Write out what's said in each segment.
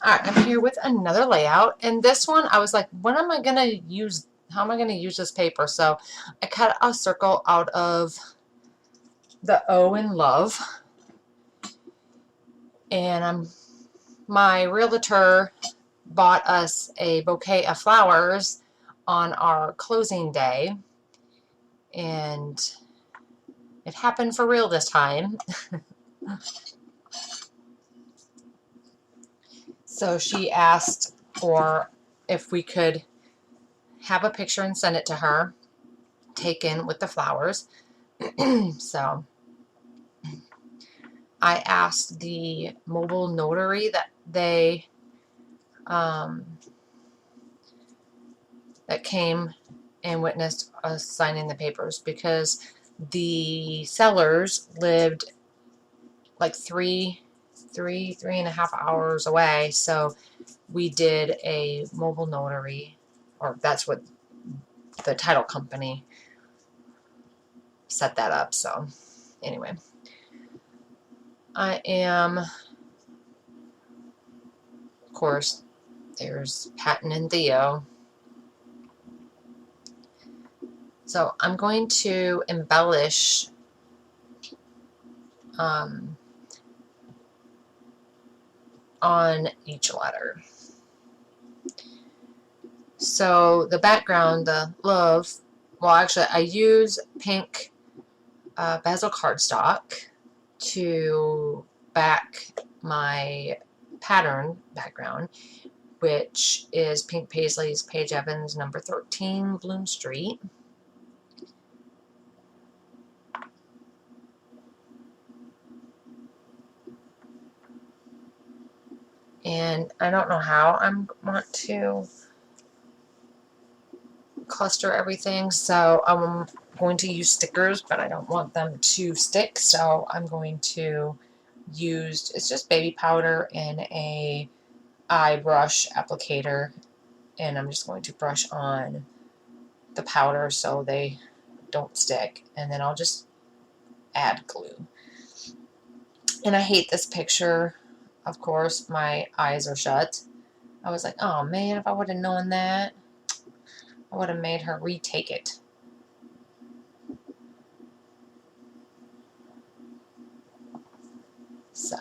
Alright, I'm here with another layout, and this one I was like, when am I going to use, how am I going to use this paper? So I cut a circle out of the O in love, and my realtor bought us a bouquet of flowers on our closing day, and it happened for real this time. So she asked for if we could have a picture and send it to her, taken with the flowers. So I asked the mobile notary that that came and witnessed us signing the papers, because the sellers lived like three and a half hours away. So we did a mobile notary, or that's what the title company set that up. So anyway, I am, of course, there's Patton and Theo. So I'm going to embellish on each letter. So the background, the love, well, actually I use pink bezel cardstock to back my pattern background, which is Pink Paisley's Paige Evans number 13 Bloom Street. And I don't know how I want to cluster everything, so I'm going to use stickers, but I don't want them to stick, so I'm going to use, it's just baby powder and a eye brush applicator, and I'm just going to brush on the powder so they don't stick, and then I'll just add glue. And I hate this picture. Of course, my eyes are shut. I was like, oh man, if I would have known that, I would have made her retake it. So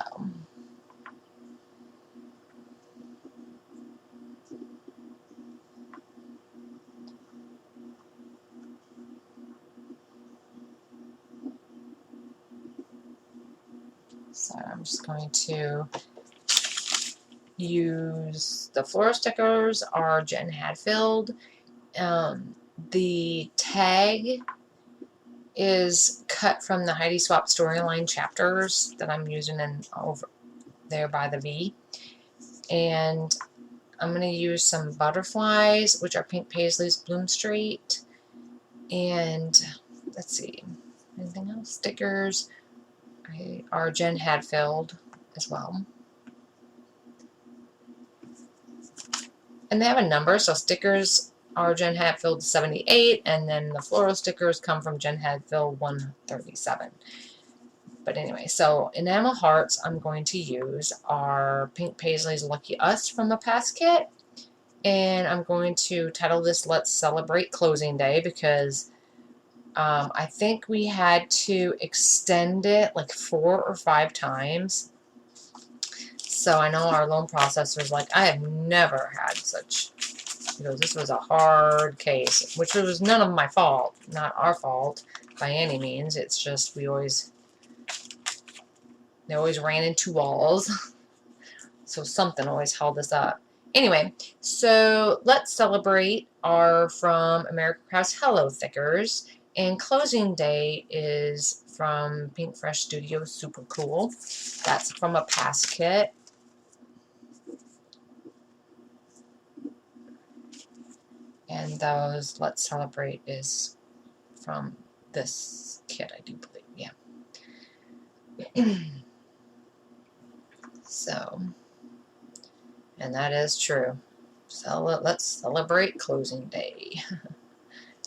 I'm just going to use the floral stickers are Jen Hadfield. The tag is cut from the Heidi Swap Storyline chapters that I'm using in over there by the V. And I'm going to use some butterflies, which are Pink Paisley's Bloom Street. And let's see, anything else? Stickers are Jen Hadfield as well. And they have a number, so stickers are Jen Hadfield 78, and then the floral stickers come from Jen Hadfield 137. But anyway, so enamel hearts I'm going to use are Pink Paisley's Lucky Us from the past kit. And I'm going to title this Let's Celebrate Closing Day, because I think we had to extend it like 4 or 5 times. So I know our loan processor's like, I have never had such, because this was a hard case, which was none of my fault, not our fault by any means. It's just they always ran into walls. So something always held us up. Anyway, so Let's Celebrate are from America Crafts Hello Thickers, and Closing Day is from Pink Fresh Studio Super Cool. That's from a past kit. And those Let's Celebrate is from this kit, I do believe. Yeah. So, and that is true. So let's celebrate closing day.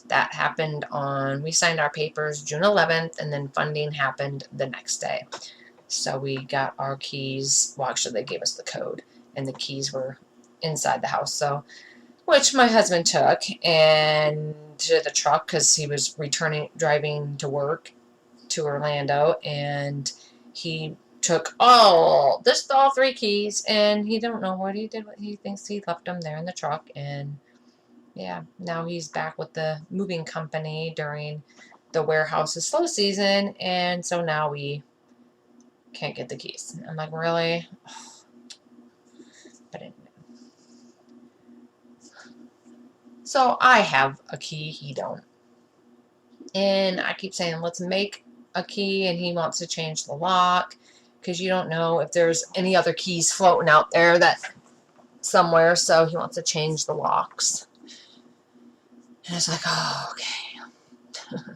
That happened on, we signed our papers June 11th, and then funding happened the next day. So we got our keys, well actually they gave us the code, and the keys were inside the house. So, which my husband took and to the truck because he was driving to work to Orlando, and he took all 3 keys, and he don't know what he did. He thinks he left them there in the truck, and yeah, now he's back with the moving company during the warehouse's slow season, and so now we can't get the keys. I'm like, really? But anyway. So I have a key, he don't. And I keep saying, let's make a key, and he wants to change the lock because you don't know if there's any other keys floating out there that somewhere, so he wants to change the locks. And it's like, oh, okay.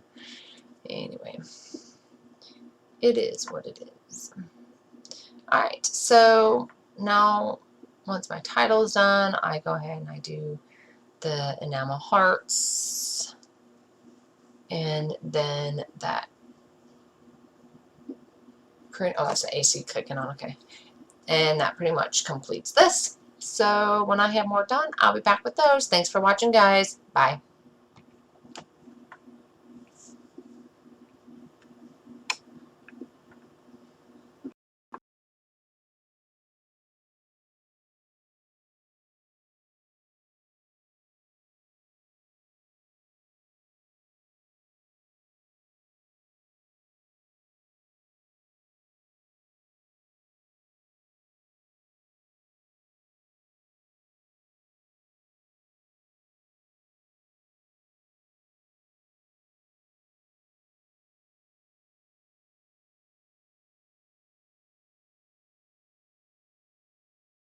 Anyway, it is what it is. Alright, so now once my title is done, I go ahead and I do the enamel hearts, and then that oh, that's the AC clicking on, okay. And that pretty much completes this. So when I have more done, I'll be back with those. Thanks for watching, guys. Bye.